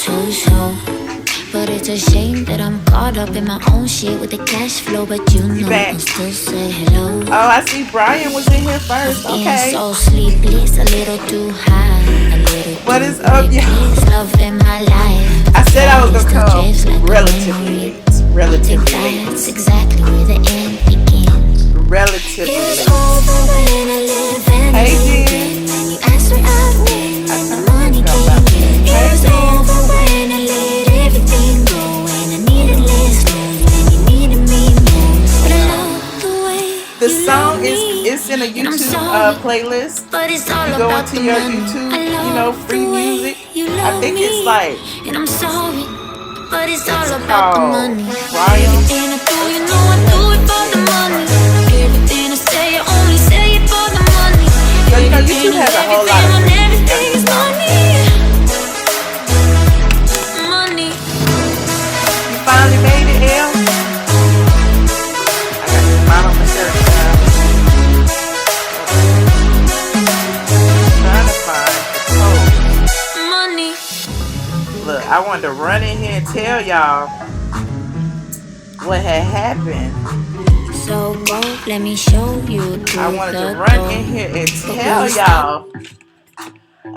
so. But it's a shame that I'm caught up in my own shit with the cash flow. But you know I'll still say hello. Oh, I see Brian was in here first. Okay. So sleepless, a little too high, a little what is up, y'all? Love in my life. I said I was gonna come relatively late. Relatively late. That's exactly where the end begins. Relatively late. Hey, Jen. You asked where I've been and the money came in. It was over when I let everything go. And I needed less when you needed me more. But I love the way the song is in a YouTube playlist. But it's all you go into your YouTube, you know, free music. I think it's like, and I'm sorry, but it's all about the money. Brian. Everything I do, you know I do it for the money. Everything I say, I only say it for the money. So you know YouTube has a whole lot of everything is money. Money. You finally made it, El? I got to smile on my shirt now. Trying to find the money. Look, I wanted to run in here and tell y'all what had happened. So go, let me show you. I wanted to run in here and tell y'all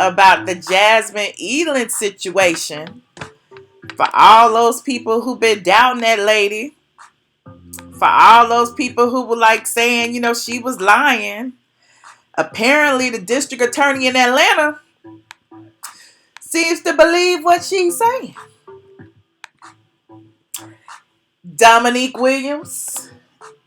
about the Jasmine Eiland situation. For all those people who've been doubting that lady. For all those people who were like saying, you know, she was lying. Apparently, the district attorney in Atlanta seems to believe what she's saying. Dominique Williams,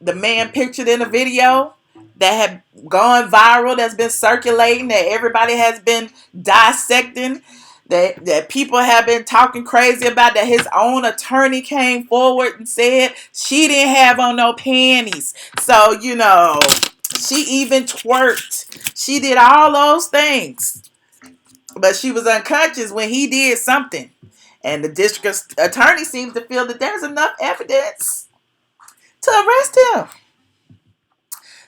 the man pictured in the video that had gone viral, that's been circulating, that everybody has been dissecting, that people have been talking crazy about, that his own attorney came forward and said she didn't have on no panties. So, you know, she even twerked. She did all those things. But she was unconscious when he did something. And the district attorney seems to feel that there's enough evidence to arrest him.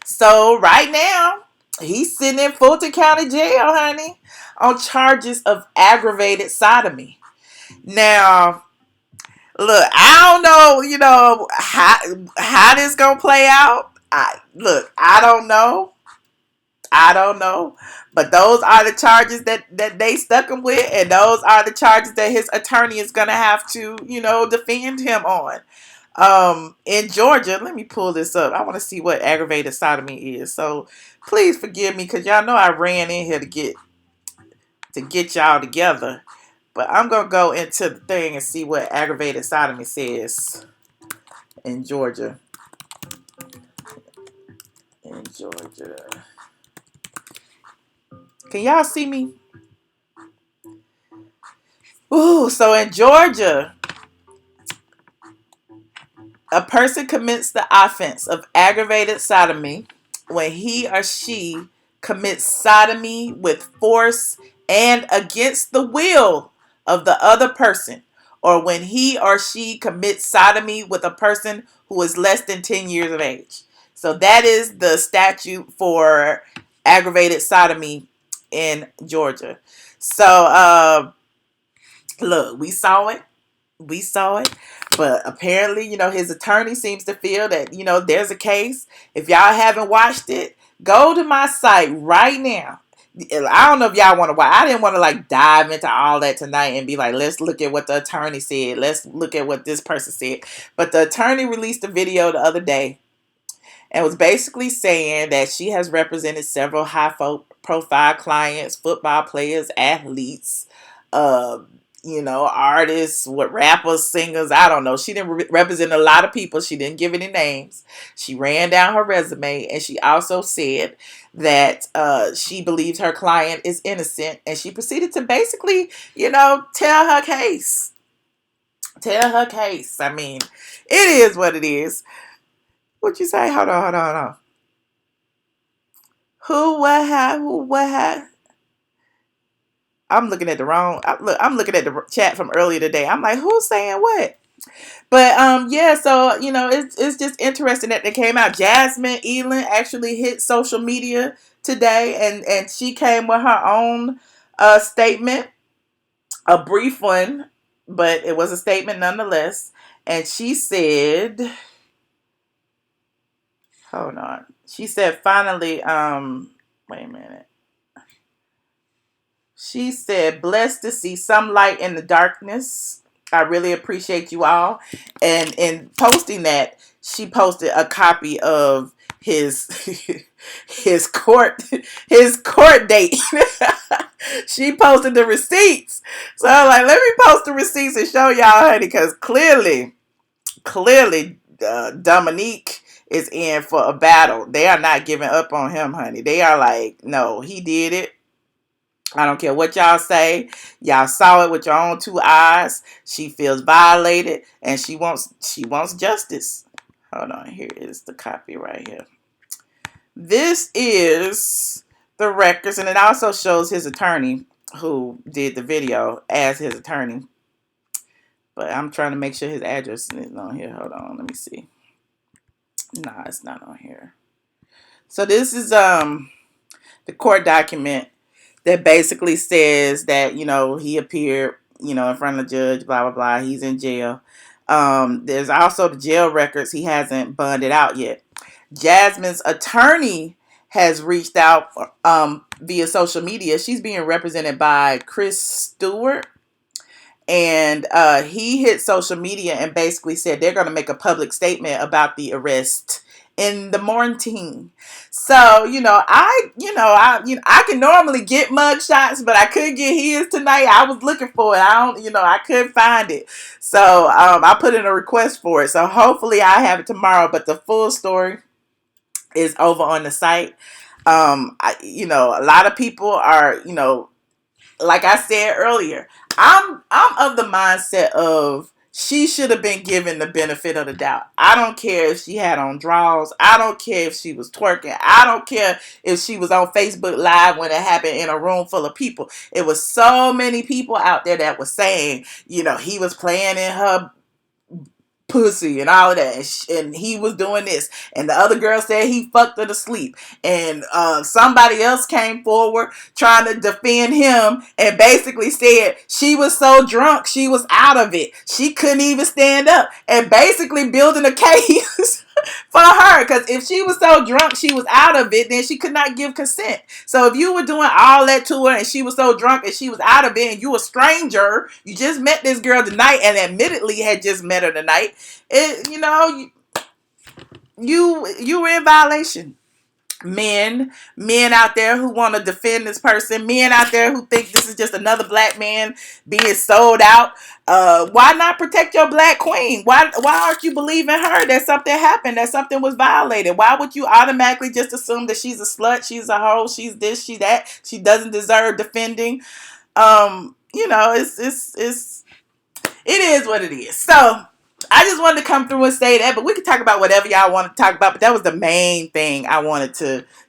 So right now, he's sitting in Fulton County Jail, honey, on charges of aggravated sodomy. Now, look, I don't know, you know, how this gonna play out. I don't know. I don't know. But those are the charges that they stuck him with, and those are the charges that his attorney is gonna have to, you know, defend him on. In Georgia, let me pull this up. I want to see what aggravated sodomy is. So please forgive me, because y'all know I ran in here to get y'all together. But I'm gonna go into the thing and see what aggravated sodomy says in Georgia. In Georgia. Can y'all see me? Ooh, so in Georgia, a person commits the offense of aggravated sodomy when he or she commits sodomy with force and against the will of the other person, or when he or she commits sodomy with a person who is less than 10 years of age. So that is the statute for aggravated sodomy in Georgia. So, look, we saw it. But apparently, you know, his attorney seems to feel that, you know, there's a case. If y'all haven't watched it, go to my site right now. I don't know if y'all want to watch. I didn't want to like dive into all that tonight and be like, let's look at what the attorney said. Let's look at what this person said. But the attorney released a video the other day and was basically saying that she has represented several high-profile clients, football players, athletes, you know, artists, rappers, singers, I don't know. She didn't represent a lot of people. She didn't give any names. She ran down her resume, and she also said that she believes her client is innocent, and she proceeded to basically, you know, tell her case. I mean, it is what it is. What'd you say? Hold on. Who, what, how? I'm looking at the wrong. I'm looking at the chat from earlier today. I'm like, who's saying what? But yeah. So you know, it's just interesting that they came out. Jasmine Eiland actually hit social media today, and she came with her own statement, a brief one, but it was a statement nonetheless. And she said, hold on. She said, finally, wait a minute. She said, blessed to see some light in the darkness. I really appreciate you all. And in posting that, she posted a copy of his his court date. She posted the receipts. So I'm like, let me post the receipts and show y'all, honey, because clearly, Dominique is in for a battle. They are not giving up on him, honey. They are like, no, he did it. I don't care what y'all say. Y'all saw it with your own two eyes. She feels violated and she wants justice. Hold on, here is the copy right here. This is the records, and it also shows his attorney who did the video as his attorney. But I'm trying to make sure his address is on here. Hold on, let me see. Nah, it's not on here. So this is the court document that basically says that, he appeared, in front of the judge, blah, blah, blah. He's in jail. There's also the jail records. He hasn't bonded out yet. Jasmine's attorney has reached out via social media. She's being represented by Chris Stewart. And he hit social media and basically said they're going to make a public statement about the arrest in the morning. So, I can normally get mug shots, but I couldn't get his tonight. I was looking for it. I couldn't find it. So, I put in a request for it. So hopefully I have it tomorrow, but the full story is over on the site. A lot of people are, like I said earlier, I'm of the mindset of she should have been given the benefit of the doubt. I don't care if she had on drawers. I don't care if she was twerking. I don't care if she was on Facebook Live when it happened in a room full of people. It was so many people out there that was saying, he was playing in her pussy and all of that, and he was doing this, and the other girl said he fucked her to sleep, and somebody else came forward trying to defend him and basically said she was so drunk she was out of it, she couldn't even stand up, and basically building a case for her, because if she was so drunk she was out of it, then she could not give consent. So if you were doing all that to her and she was so drunk and she was out of it, and you a stranger, you just met this girl tonight and admittedly had just met her tonight, you were in violation. Men out there who want to defend this person, men out there who think this is just another black man being sold out. Why not protect your black queen? Why aren't you believing her that something happened, that something was violated? Why would you automatically just assume that she's a slut, she's a hoe, she's this, she that, she doesn't deserve defending? It is what it is. So I just wanted to come through and say that, but we can talk about whatever y'all want to talk about. But that was the main thing I wanted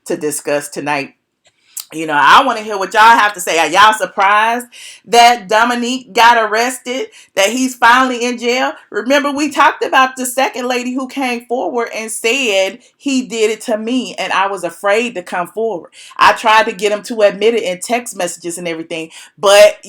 to discuss tonight. I want to hear what y'all have to say. Are y'all surprised that Dominique got arrested, that he's finally in jail? Remember, we talked about the second lady who came forward and said he did it to me, and I was afraid to come forward. I tried to get him to admit it in text messages and everything, but,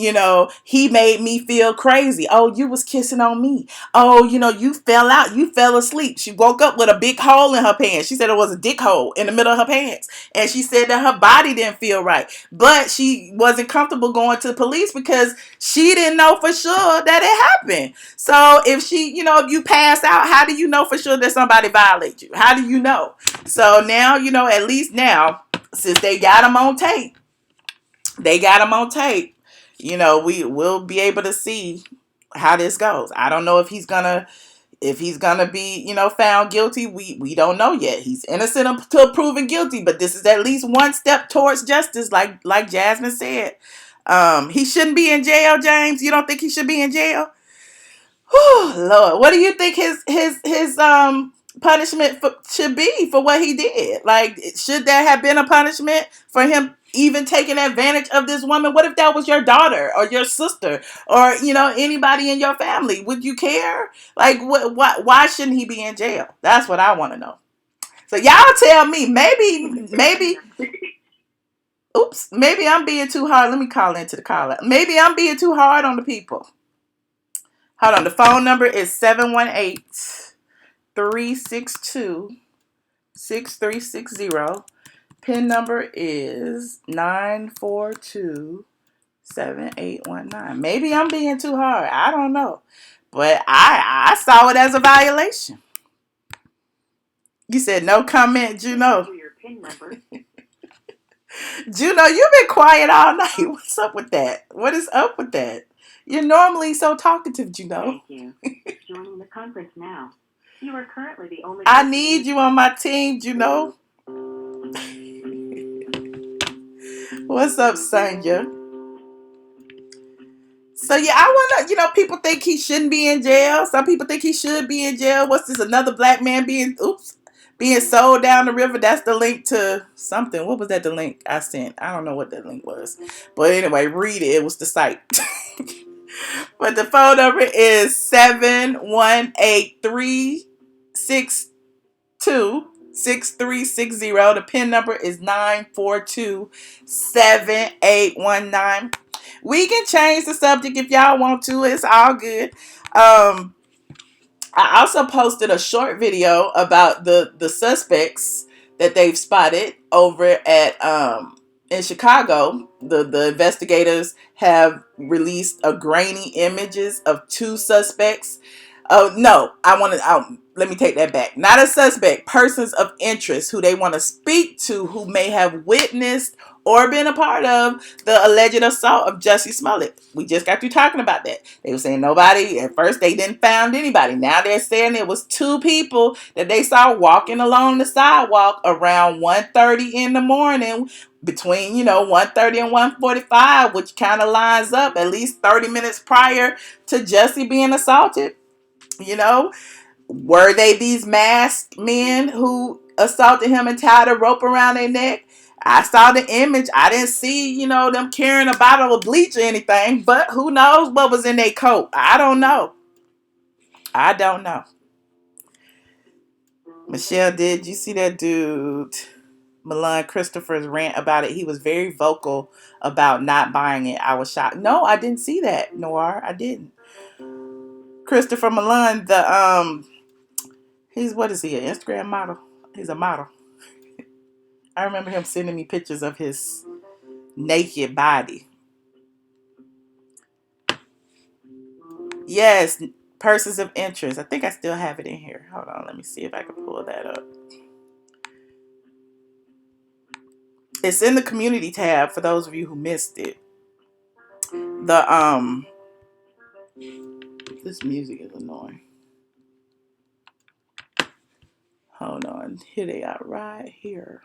he made me feel crazy. Oh, you was kissing on me. Oh, you fell out. You fell asleep. She woke up with a big hole in her pants. She said it was a dick hole in the middle of her pants, and she said that her body didn't feel right, but she wasn't comfortable going to the police because she didn't know for sure that it happened. So if if you pass out, how do you know for sure that somebody violated you? How do you know? So now, at least now, since they got him on tape, we will be able to see how this goes. I don't know if he's gonna be, found guilty. We don't know yet. He's innocent until proven guilty, but this is at least one step towards justice, like Jasmine said. He shouldn't be in jail, James. You don't think he should be in jail? Whew, Lord, what do you think his punishment should be for what he did? Like, should there have been a punishment for him even taking advantage of this woman? What if that was your daughter or your sister or anybody in your family? Would you care? Like, why shouldn't he be in jail? That's what I want to know. So y'all tell me. Maybe oops, maybe I'm being too hard. Let me call into the caller. Maybe I'm being too hard on the people. Hold on. The phone number is 718-362-6360. PIN number is 9427819. Maybe I'm being too hard. I don't know. But I saw it as a violation. You said no comment, Juno. Your PIN number. Juno, you've been quiet all night. What's up with that? What is up with that? You're normally so talkative, Juno. Thank you. Joining the conference now. You are currently the only. I need you on my team, Juno. What's up, Sanya? So yeah, I wanna, people think he shouldn't be in jail. Some people think he should be in jail. What's this? Another black man being sold down the river. That's the link to something. What was that? The link I sent? I don't know what that link was. But anyway, read it. It was the site. But the phone number is 718-362-6360. The PIN number is 9427819. We can change the subject if y'all want to. It's all good. I also posted a short video about the suspects that they've spotted over at in Chicago. The investigators have released a grainy images of two suspects. Oh no, let me take that back. Not a suspect, persons of interest who they want to speak to, who may have witnessed or been a part of the alleged assault of Jussie Smollett. We just got through talking about that. They were saying nobody. At first, they didn't found anybody. Now they're saying it was two people that they saw walking along the sidewalk around 1:30 in the morning, between 1:30 and 1:45, which kind of lines up at least 30 minutes prior to Jussie being assaulted. Were they these masked men who assaulted him and tied a rope around their neck? I saw the image. I didn't see, them carrying a bottle of bleach or anything, but who knows what was in their coat? I don't know. Michelle, did you see that dude, Milan Christopher's rant about it? He was very vocal about not buying it. I was shocked. No, I didn't see that, Noir. I didn't. Christopher Milan, what is he, an Instagram model? He's a model. I remember him sending me pictures of his naked body. Yes, persons of interest. I think I still have it in here. Hold on, let me see if I can pull that up. It's in the community tab for those of you who missed it. This music is annoying. Hold on. Here they are right here.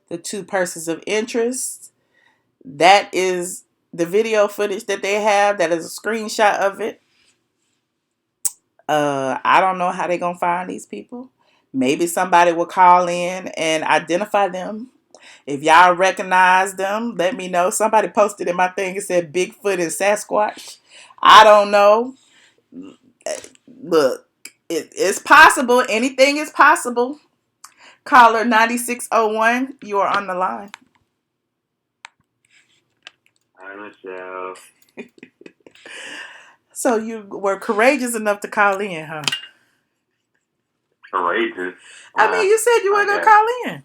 The two persons of interest. That is the video footage that they have. That is a screenshot of it. I don't know how they're going to find these people. Maybe somebody will call in and identify them. If y'all recognize them, let me know. Somebody posted in my thing. It said Bigfoot and Sasquatch. I don't know. Look, it's possible. Anything is possible. Caller 9601, you are on the line. Hi, Michelle. So you were courageous enough to call in, huh? Courageous? I mean, you said you were going to call in.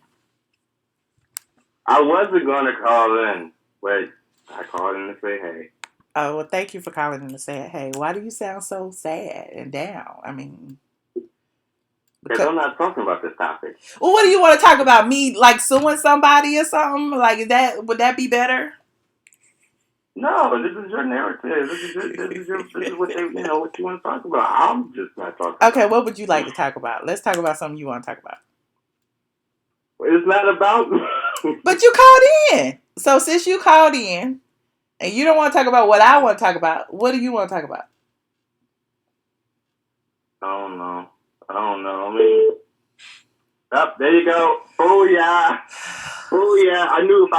I wasn't going to call in, but I called in to say hey. Oh, well, thank you for calling in to say hey. Why do you sound so sad and down? I mean... Because I'm not talking about this topic. Well, what do you want to talk about? Me, like, suing somebody or something? Like, would that be better? No, this is your narrative. This is what they, what you want to talk about. I'm just not talking about. Okay, what would you like to talk about? Let's talk about something you want to talk about. It's not about... But you called in. So since you called in, and you don't want to talk about what I want to talk about, what do you want to talk about? I don't know. I mean... Oh, there you go. Booyah. Booyah. I knew if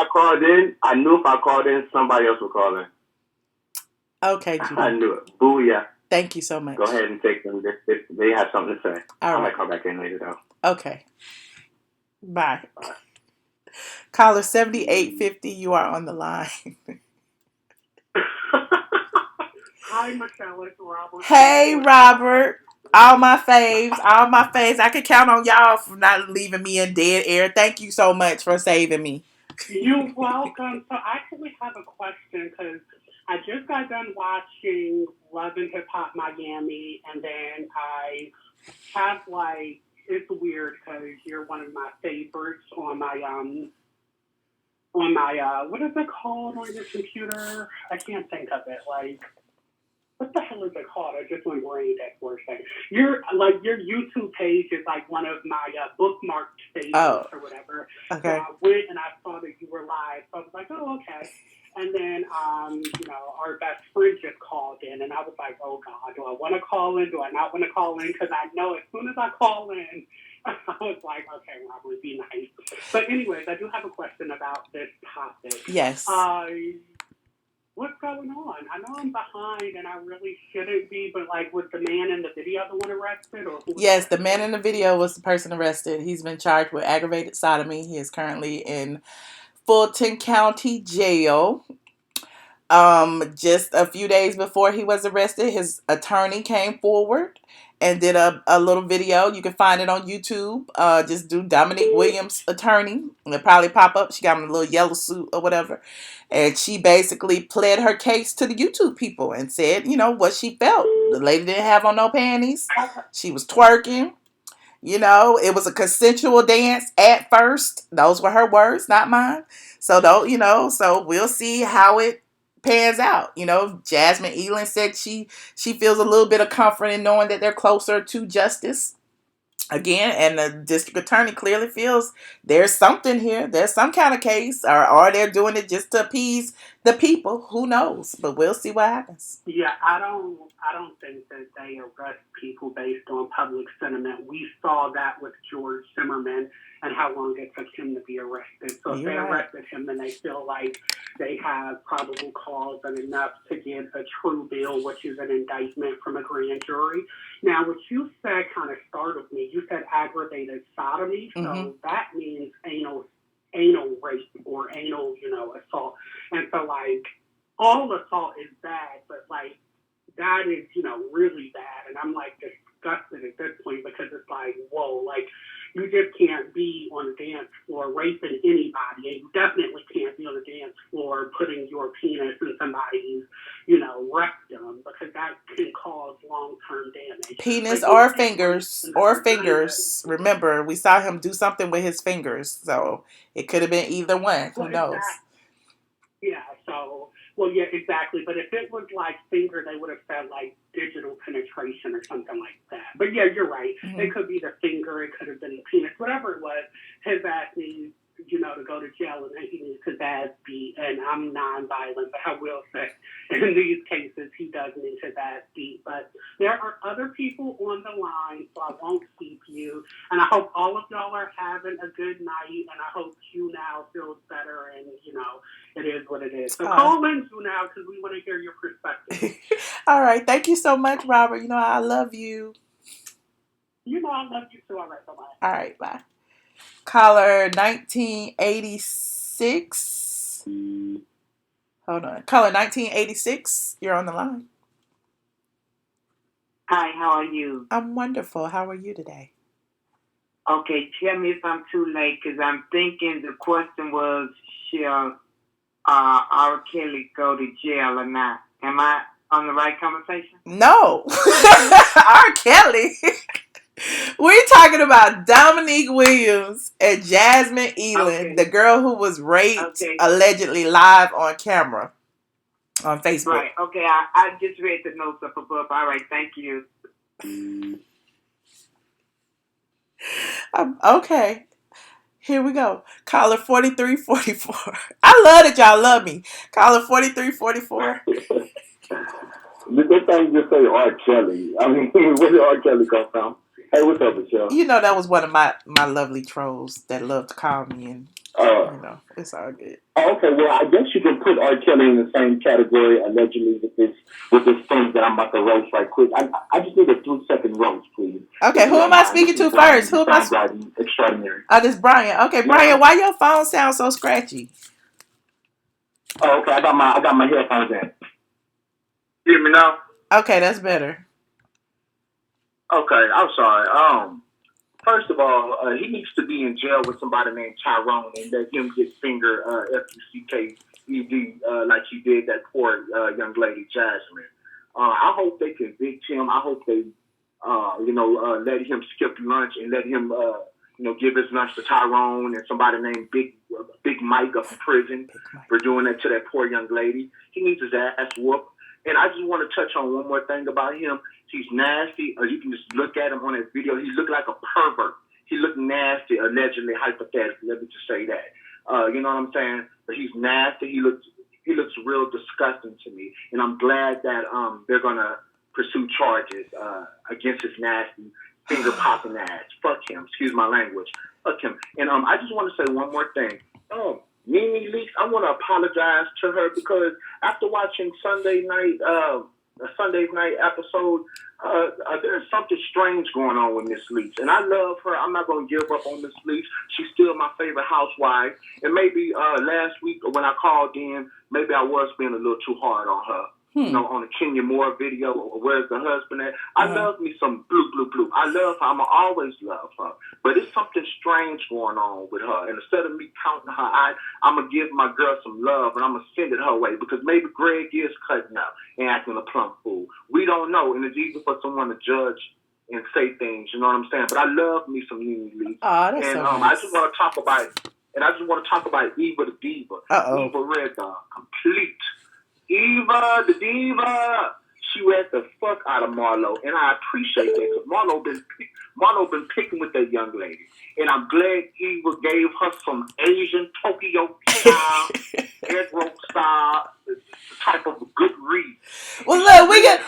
I called in, somebody else would call in. Okay, Judy. I knew it. Booyah. Thank you so much. Go ahead and take them. They have something to say. All right. I might call back in later, though. Okay. Bye. Caller 7850, you are on the line. Hi, Michelle. It's Robert. Hey, Robert. All my faves. All my faves. I can count on y'all for not leaving me in dead air. Thank you so much for saving me. You're welcome. So I actually have a question because I just got done watching Love and Hip Hop Miami, and then I have like, it's weird because you're one of my favorites on my what is it called on your computer? I can't think of it. Like, what the hell is it called? I just went brain dead for a second. Your YouTube page is like one of my bookmarked favorites or whatever. Okay. So I went and I saw that you were live. So I was like, oh, okay. And then, our best friend just called in, and I was like, oh God, do I want to call in? Do I not want to call in? Because I know as soon as I call in, I was like, okay, Robert, be nice. But anyways, I do have a question about this topic. Yes. What's going on? I know I'm behind and I really shouldn't be, but like, was the man in the video the one arrested? Or who? Yes, the man in the video was the person arrested. He's been charged with aggravated sodomy. He is currently in Fulton County Jail. Just a few days before he was arrested, his attorney came forward and did a little video. You can find it on YouTube. Just do Dominique Williams attorney. It'll probably pop up. She got in a little yellow suit or whatever. And she basically pled her case to the YouTube people and said, what she felt. The lady didn't have on no panties. She was twerking. It was a consensual dance at first. Those were her words, not mine. So so we'll see how it pans out. Jasmine Eiland said she feels a little bit of comfort in knowing that they're closer to justice again, and the district attorney clearly feels there's something here. There's some kind of case, or they're doing it just to appease the people. Who knows? But we'll see what happens. Yeah, I don't think that they arrest people based on public sentiment. We saw that with George Zimmerman and how long it took him to be arrested. So if they arrested him, then they feel like they have probable cause and enough to get a true bill, which is an indictment from a grand jury. Now, what you said kind of startled me. You said aggravated sodomy, so that means anal rape or anal, assault. And so, like, all assault is bad, but, like, that is, really bad. And I'm, like, disgusted at this point because it's like, whoa, like, you just can't be on the dance floor raping anybody, and you definitely can't be on the dance floor putting your penis in somebody's, rectum, because that can cause long-term damage. Penis or fingers. Remember, we saw him do something with his fingers, so it could have been either one. Who knows? Yeah, so, well, yeah, exactly. But if it was like finger, they would have said like digital penetration or something like that. But yeah, you're right. It could be the finger. It could have been the penis. Whatever it was, his ass needs, to go to jail, and then he needs his ass beat. And I'm non-violent, but I will say in these cases, he does need his ass beat. But there are other people on the line, so I won't keep you. And I hope all of y'all are having a good night, and I hope you now feels better, and, it is what it is. So call in you now because we want to hear your perspective. All right. Thank you so much, Robert. I love you. I love you too. All right. Bye-bye. All right. Bye. Caller 1986. Hold on. Caller 1986. You're on the line. Hi, how are you? I'm wonderful. How are you today? Okay, tell me if I'm too late, because I'm thinking the question was, shall R. Kelly go to jail or not? Am I on the right conversation? No. R. Kelly. We're talking about Dominique Williams and Jasmine Eiland, the girl who was raped allegedly live on camera on Facebook. Right. Okay, I just read the notes up above. All right, thank you. Okay. Here we go. Caller 4344. I love that y'all love me. Caller 4344. This thing just say R. Kelly. I mean, where did R. Kelly come from? Hey, what's up, Michelle? That was one of my lovely trolls that loved to call me, and it's all good. Okay, well, I guess you can put R. Kelly in the same category, allegedly, with this thing that I'm about to roast right quick. I just need a 3-second roast, please. Okay, who am I speaking to first? Who am I? Extraordinary. This is Brian. Okay, Brian, why your phone sounds so scratchy? Oh, okay. I got my headphones in. Hear me now? Okay, that's better. Okay, I'm sorry. First of all, he needs to be in jail with somebody named Tyrone and let him get finger FUCKED like he did that poor young lady Jasmine. I hope they convict him. I hope they, let him skip lunch and let him, give his lunch to Tyrone and somebody named Big Mike up in prison for doing that to that poor young lady. He needs his ass whooped. And I just want to touch on one more thing about him. He's nasty. Or you can just look at him on that video. He looked like a pervert. He looked nasty, allegedly, hypothetically. Let me just say that. You know what I'm saying? But he's nasty. He looks real disgusting to me. And I'm glad that they're gonna pursue charges against his nasty finger popping ass. Fuck him. Excuse my language. Fuck him. And I just want to say one more thing. Mimi Leaks, I want to apologize to her because after watching Sunday's night episode, there's something strange going on with Miss Leaks. And I love her. I'm not going to give up on Miss Leaks. She's still my favorite housewife. And maybe last week when I called in, maybe I was being a little too hard on her. On the Kenya Moore video, or Where's the Husband at? I love me some blue. I love her. I'ma always love her. But it's something strange going on with her. And instead of me counting her out, I'm going to give my girl some love and I'm going to send it her way because maybe Greg is cutting up and acting a plump fool. We don't know. And it's easy for someone to judge and say things, you know what I'm saying? But I love me some Nene Lee. Oh, that's so nice. I just want to talk about Eva the Diva. Eva Red Dog. Complete. Eva, the diva, she read the fuck out of Marlo, and I appreciate that because Marlo been picking with that young lady, and I'm glad Eva gave her some Asian Tokyo style, egg roll style, type of a good read. Well,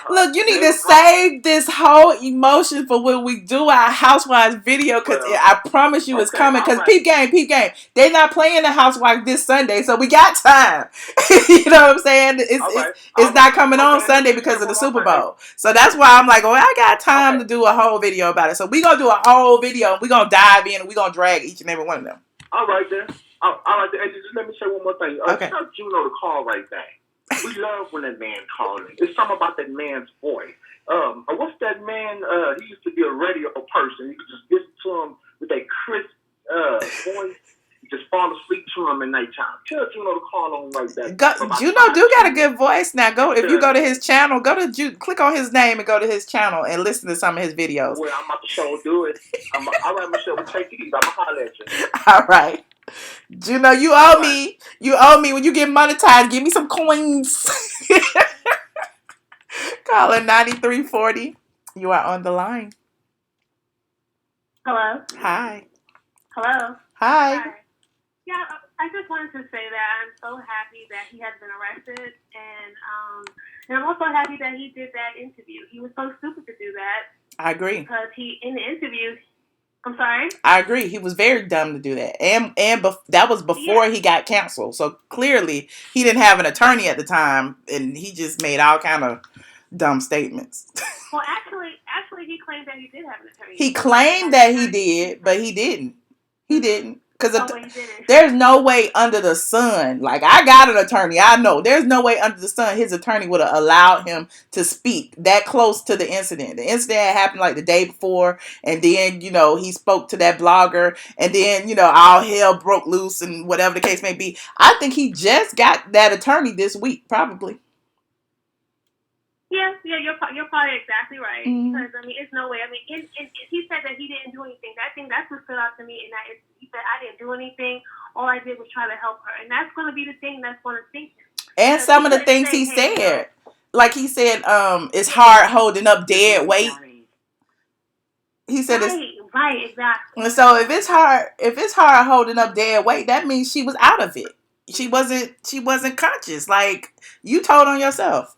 look. You need to save this whole emotion for when we do our Housewives video, because I promise you it's coming. Because peep game, they're not playing the Housewives this Sunday, so we got time. You know what I'm saying? It's not coming on Sunday because of the Super Bowl, so that's why I'm like, I got time to do a whole video about it. So we gonna do a whole video. We gonna dive in and we gonna drag each and every one of them. All right then. And just let me say one more thing. Tell Juno to call right back. We love when that man calls. There's something about that man's voice. What's that man? He used to be a radio person. You could just listen to him with that crisp voice. You just fall asleep to him at nighttime. Tell Juno to call on right back. Juno do got a good voice. Now if you go to his channel, click on his name and go to his channel and listen to some of his videos. Well, I'm about to show do it. All right, Michelle, we'll take these. I'm gonna holler at you. All right. Juno, you owe me. You owe me when you get monetized. Give me some coins. Caller 9340. You are on the line. Hello. Hi. Hello. Hi. Yeah, I just wanted to say that I'm so happy that he has been arrested, and I'm also happy that he did that interview. He was so stupid to do that. I agree. Because in the interview. I'm sorry? I agree. He was very dumb to do that. And that was before he got canceled. So clearly he didn't have an attorney at the time and he just made all kind of dumb statements. Well, actually he claimed that he did have an attorney. He claimed that he did, but he didn't. He didn't. Because there's no way under the sun. Like, I got an attorney. I know. There's no way under the sun his attorney would have allowed him to speak that close to the incident. The incident had happened like the day before. And then, he spoke to that blogger. And then, all hell broke loose and whatever the case may be. I think he just got that attorney this week, probably. Yeah, you're probably exactly right. Mm-hmm. Because, it's no way. He said that he didn't do anything. I think that's what stood out to me. And he said, I didn't do anything. All I did was try to help her. And that's going to be the thing that's going to sink him. And some of the things he said. Like he said, it's hard holding up dead weight. He said right, exactly. And so if it's hard holding up dead weight, that means she was out of it. She wasn't conscious. Like you told on yourself.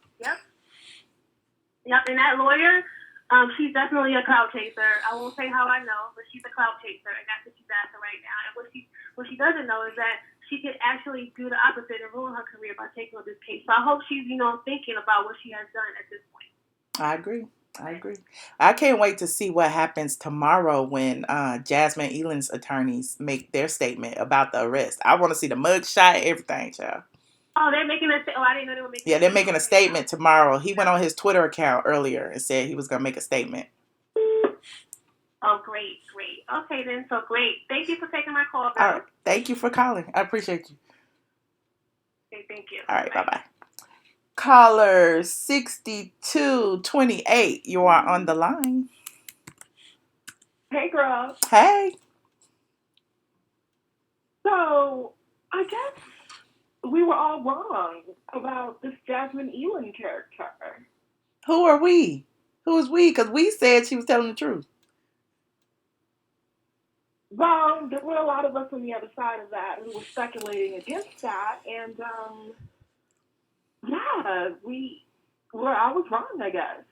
Yep, and that lawyer, she's definitely a clout chaser. I won't say how I know, but she's a clout chaser, and that's what she's after right now. And what she doesn't know is that she could actually do the opposite and ruin her career by taking up this case. So I hope she's, thinking about what she has done at this point. I agree. I can't wait to see what happens tomorrow when Jasmine Eiland's attorneys make their statement about the arrest. I want to see the mugshot, everything, child. Oh, they're making a statement. Oh, I didn't know they were making. Yeah, they're making a statement tomorrow. He went on his Twitter account earlier and said he was gonna make a statement. Oh, great. Okay, then, so great. Thank you for taking my call, girl. All right, thank you for calling. I appreciate you. Okay, thank you. All right, bye. Caller 6228, you are on the line. Hey, girl. Hey. So, I guess we were all wrong about this Jasmine Eiland character. Who are we? Who is we? Because we said she was telling the truth. Well, there were a lot of us on the other side of that who were speculating against that, and yeah, I was wrong, I guess.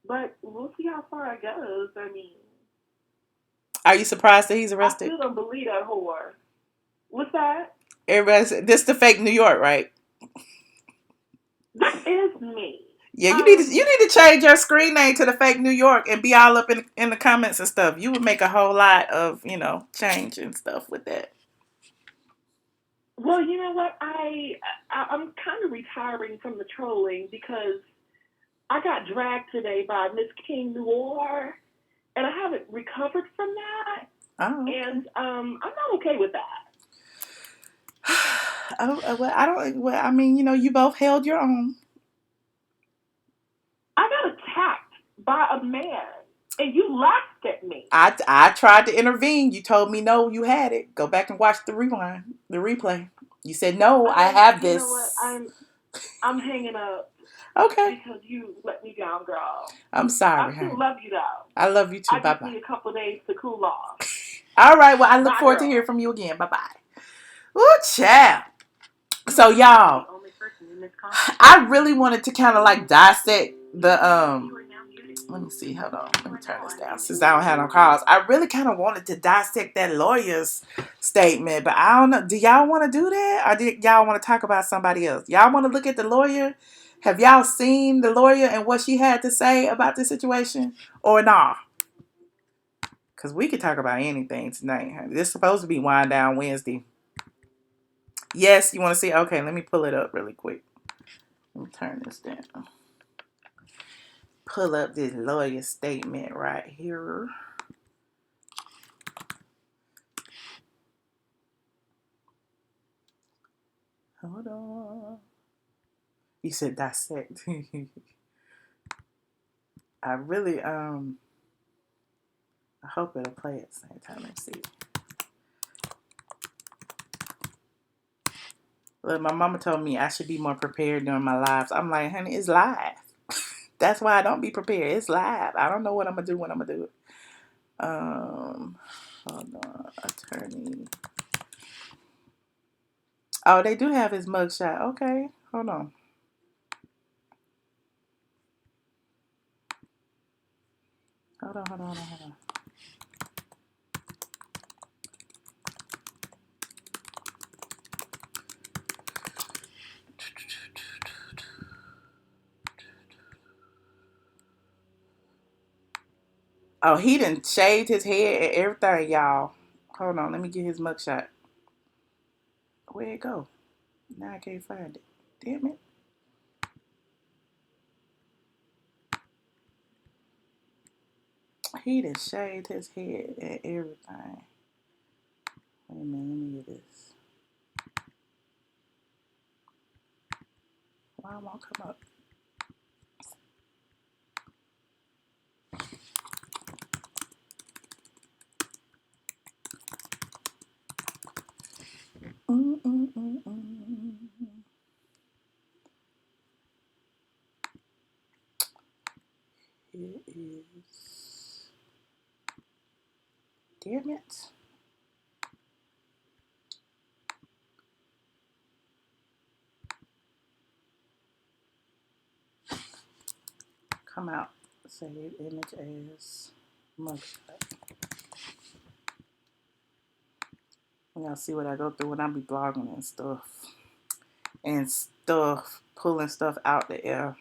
But we'll see how far it goes. I mean, Are you surprised that he's I arrested? still don't believe that whore. What's that? This the fake New York, right? That is me. Yeah, you need to change your screen name to the fake New York and be all up in the comments and stuff. You would make a whole lot of change and stuff with that. Well, you know what? I'm kind of retiring from the trolling because I got dragged today by Miss King Noir, and I haven't recovered from that. Oh, okay. And I'm not okay with that. I mean, you both held your own. I got attacked by a man, and you laughed at me. I tried to intervene. You told me no, you had it. Go back and watch the replay. You said no, I have this. You know what? I'm hanging up. Okay. Because you let me down, girl. I'm sorry. I still love you, though. I love you too. Bye-bye. I just need a couple of days to cool off. All right. Well, I look forward to hearing from you again. Bye-bye. Ooh, child. So, y'all, I really wanted to kind of like dissect the, let me see. Hold on. Let me turn this down since I don't have no calls. I really kind of wanted to dissect that lawyer's statement, but I don't know. Do y'all want to do that? Or do y'all want to talk about somebody else? Y'all want to look at the lawyer? Have y'all seen the lawyer and what she had to say about this situation? Or nah? Because we could talk about anything tonight. Honey. This is supposed to be Wind Down Wednesday. Yes, you want to see? Okay, let me pull it up really quick. Let me turn this down. Pull up this lawyer statement right here. Hold on. You said dissect. I really, I hope it'll play at the same time. Let's see. Look, my mama told me I should be more prepared during my lives. I'm like, honey, it's live. That's why I don't be prepared. It's live. I don't know what I'm going to do when I'm going to do it. Hold on. Attorney. Oh, they do have his mugshot. Okay. Hold on. Hold on. Oh, he done shaved his head and everything, y'all. Hold on, let me get his mugshot. Where'd it go? Now I can't find it. Damn it. He done shaved his head and everything. Wait a minute, let me get this. Why won't come up? It is. Damn it. Come out. Save image as mugshot. Y'all see what I go through when I be blogging and stuff. Pulling stuff out the air.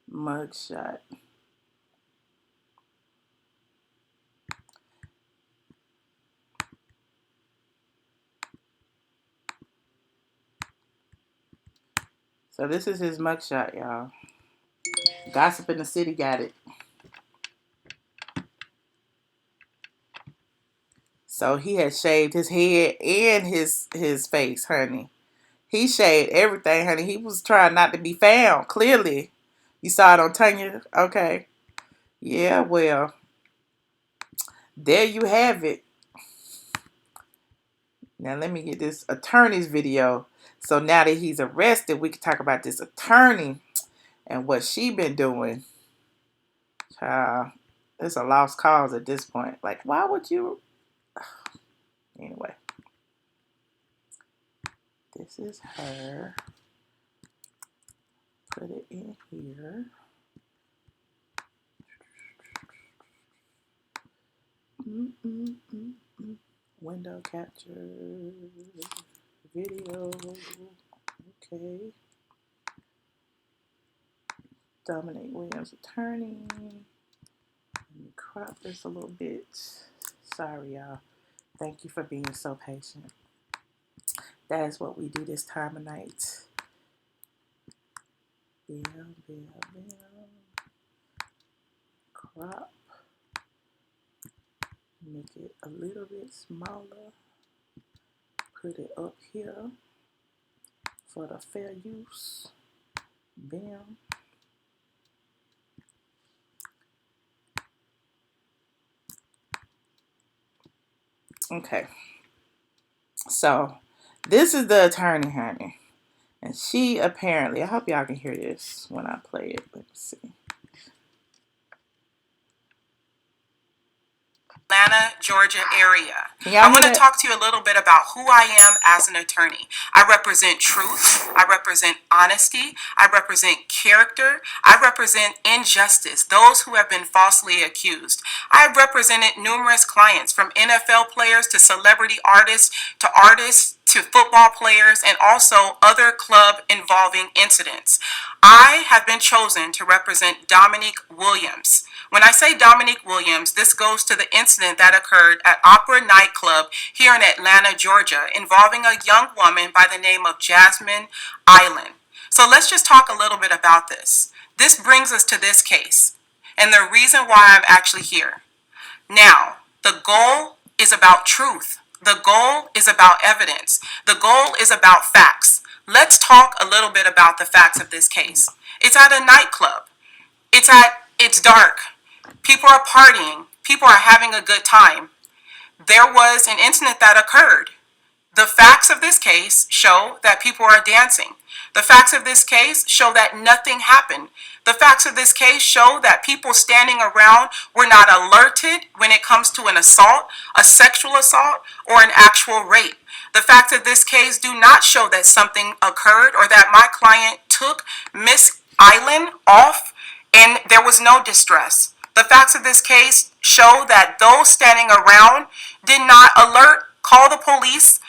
Mugshot. So this is his mugshot, y'all. Gossip in the City got it. So he had shaved his head and his face, honey. He shaved everything, honey. He was trying not to be found, clearly. You saw it on Tanya? Okay. Yeah, well, there you have it. Now let me get this attorney's video. So now that he's arrested, we can talk about this attorney and what she been doing. It's a lost cause at this point. Like, why would you? Anyway. This is her. Put it in here. Window capture. Video. Okay. Dominique Williams, attorney. Let me crop this a little bit. Sorry, y'all. Thank you for being so patient. That is what we do this time of night. Crop. Make it a little bit smaller. Put it up here for the fair use. Bam. Okay. So, this is the attorney, honey. And she apparently, I hope y'all can hear this when I play it. Let's see. Atlanta, Georgia area. I want to talk to you a little bit about who I am as an attorney. I represent truth. I represent honesty. I represent character. I represent injustice, those who have been falsely accused. I have represented numerous clients, from NFL players to celebrity artists to football players, and also other club involving incidents. I have been chosen to represent Dominique Williams. When I say Dominique Williams, this goes to the incident that occurred at Opera Nightclub here in Atlanta, Georgia, involving a young woman by the name of Jasmine Eiland. So let's just talk a little bit about this. This brings us to this case and the reason why I'm actually here. Now, the goal is about truth. The goal is about evidence. The goal is about facts. Let's talk a little bit about the facts of this case. It's at a nightclub. It's dark. People are partying. People are having a good time. There was an incident that occurred. The facts of this case show that people are dancing. The facts of this case show that nothing happened. The facts of this case show that people standing around were not alerted when it comes to an assault, a sexual assault, or an actual rape. The facts of this case do not show that something occurred or that my client took Miss Eiland off and there was no distress. The facts of this case show that those standing around did not alert, call the police,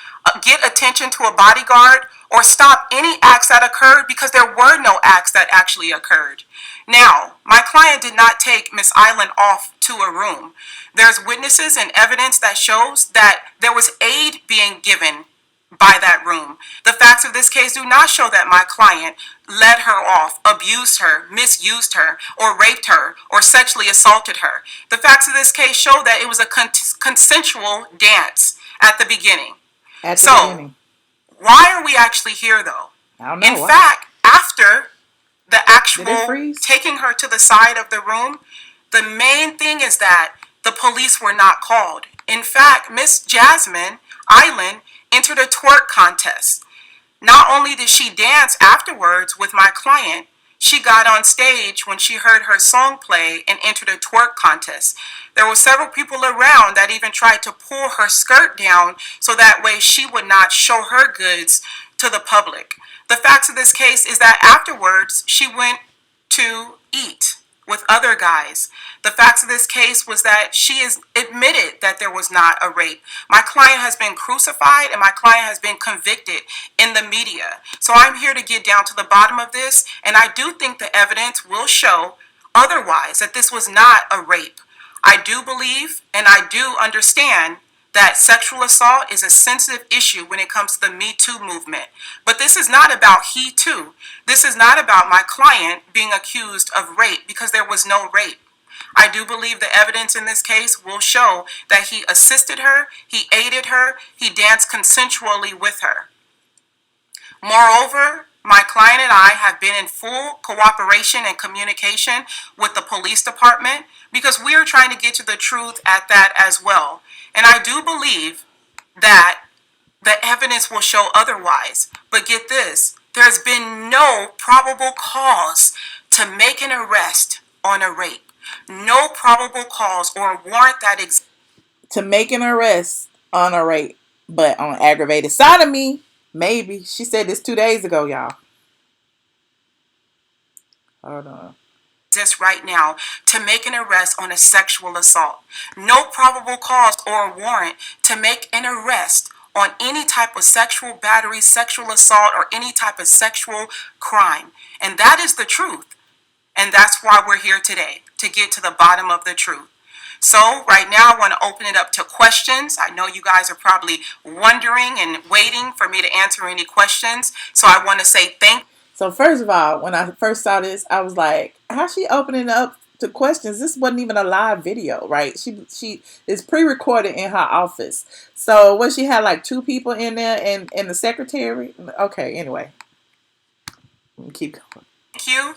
get attention to a bodyguard, or stop any acts that occurred because there were no acts that actually occurred. Now, my client did not take Miss Eiland off to a room. There's witnesses and evidence that shows that there was aid being given by that room. The facts of this case do not show that my client led her off, abused her, misused her, or raped her, or sexually assaulted her. The facts of this case show that it was a consensual dance at the beginning. Why are we actually here, though? I don't know. In fact, after the actual taking her to the side of the room, the main thing is that the police were not called. In fact, Miss Jasmine Eiland entered a twerk contest. Not only did she dance afterwards with my client, she got on stage when she heard her song play and entered a twerk contest. There were several people around that even tried to pull her skirt down so that way she would not show her goods to the public. The facts of this case is that afterwards she went to eat with other guys. The facts of this case was that she is admitted that there was not a rape. My client has been crucified and my client has been convicted in the media. So I'm here to get down to the bottom of this, and I do think the evidence will show otherwise, that this was not a rape. I do believe and I do understand that sexual assault is a sensitive issue when it comes to the Me Too movement. But this is not about he too. This is not about my client being accused of rape, because there was no rape. I do believe the evidence in this case will show that he assisted her, he aided her, he danced consensually with her. Moreover, my client and I have been in full cooperation and communication with the police department, because we are trying to get to the truth at that as well. And I do believe that the evidence will show otherwise. But get this, there's been no probable cause to make an arrest on a rape. No probable cause or warrant that exists to make an arrest on a rape. But on aggravated sodomy, maybe. She said this 2 days ago, y'all. Hold on. Exists right now to make an arrest on a sexual assault. No probable cause or warrant to make an arrest on any type of sexual battery, sexual assault, or any type of sexual crime. And that is the truth. And that's why we're here today, to get to the bottom of the truth. So right now I want to open it up to questions. I know you guys are probably wondering and waiting for me to answer any questions. So I want to say thank you. So first of all, when I first saw this, I was like, how's she opening up to questions? This wasn't even a live video, right? She is pre-recorded in her office. So what, she had like 2 people in there and the secretary? Okay, anyway. Keep going. Thank you.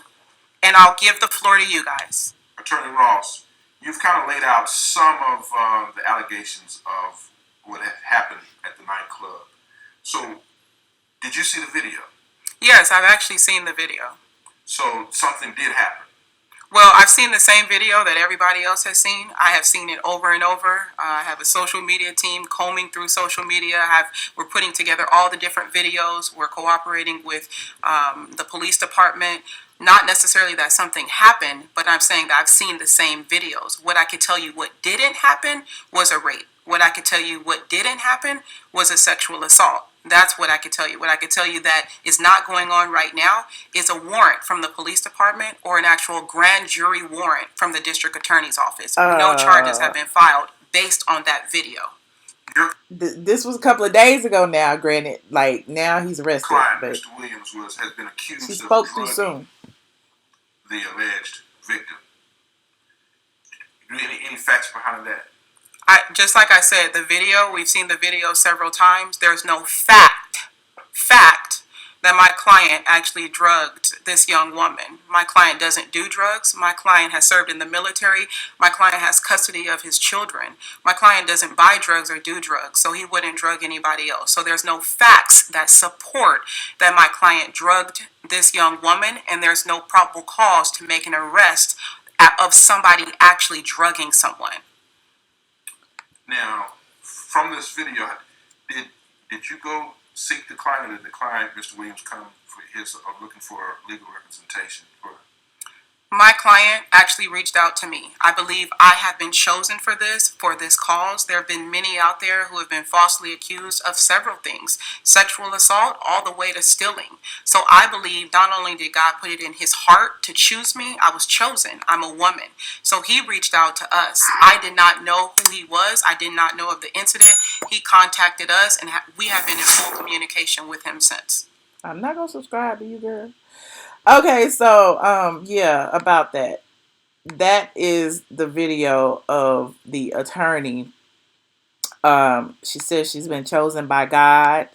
And I'll give the floor to you guys. Attorney Ross, you've kind of laid out some of the allegations of what had happened at the nightclub. So, did you see the video? Yes, I've actually seen the video. So, something did happen. Well, I've seen the same video that everybody else has seen. I have seen it over and over. I have a social media team combing through social media. We're putting together all the different videos. We're cooperating with the police department. Not necessarily that something happened, but I'm saying that I've seen the same videos. What I could tell you what didn't happen was a rape. What I could tell you what didn't happen was a sexual assault. That's what I could tell you. What I could tell you that is not going on right now is a warrant from the police department or an actual grand jury warrant from the district attorney's office. No charges have been filed based on that video. This was a couple of days ago now, granted. Like, now he's arrested. Client, but Mr. Williams, has been accused she of spoke too drugging soon. the alleged victim. Any facts behind that? Just like I said, the video, we've seen the video several times. There's no fact that my client actually drugged this young woman. My client doesn't do drugs. My client has served in the military. My client has custody of his children. My client doesn't buy drugs or do drugs, so he wouldn't drug anybody else. So there's no facts that support that my client drugged this young woman, and there's no probable cause to make an arrest of somebody actually drugging someone. Now, from this video, did you go seek the client, or did the client, Mr. Williams, come for his looking for legal representation? My client actually reached out to me. I believe I have been chosen for this cause. There have been many out there who have been falsely accused of several things, sexual assault all the way to stealing. So I believe not only did God put it in his heart to choose me, I was chosen. I'm a woman. So he reached out to us. I did not know who he was. I did not know of the incident. He contacted us, and we have been in full communication with him since. I'm not going to subscribe to you, girl. Okay, so, yeah, about that. That is the video of the attorney. She says she's been chosen by God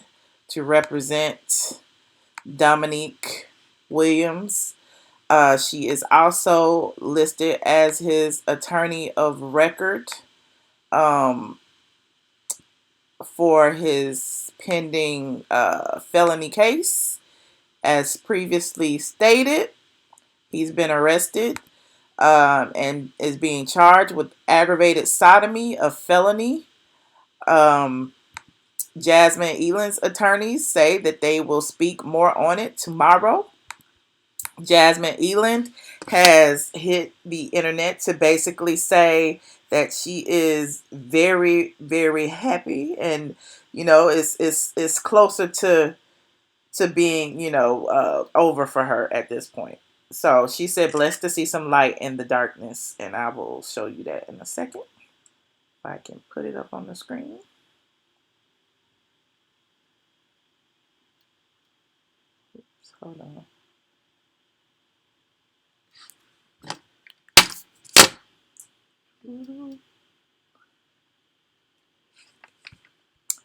to represent Dominique Williams. She is also listed as his attorney of record for his pending felony case. As previously stated, he's been arrested and is being charged with aggravated sodomy, a felony. Jasmine Eiland's attorneys say that they will speak more on it tomorrow. Jasmine Eiland has hit the internet to basically say that she is very, very happy, and it's closer to being, over for her at this point. So she said, blessed to see some light in the darkness. And I will show you that in a second. If I can put it up on the screen. Hold on.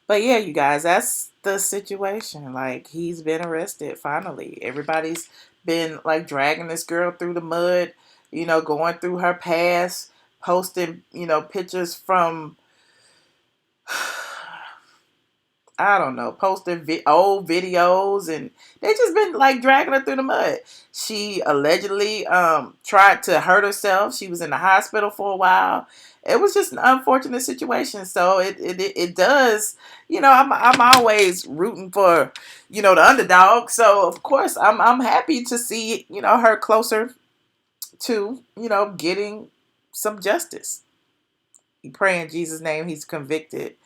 But yeah, you guys, that's the situation. Like, he's been arrested finally. Everybody's been like dragging this girl through the mud, going through her past, posting, pictures from I don't know, posting old videos, and they just been like dragging her through the mud. She allegedly tried to hurt herself. She was in the hospital for a while. It was just an unfortunate situation. So it does, I'm always rooting for, the underdog. So of course I'm happy to see, her closer to, getting some justice. You pray in Jesus' name he's convicted,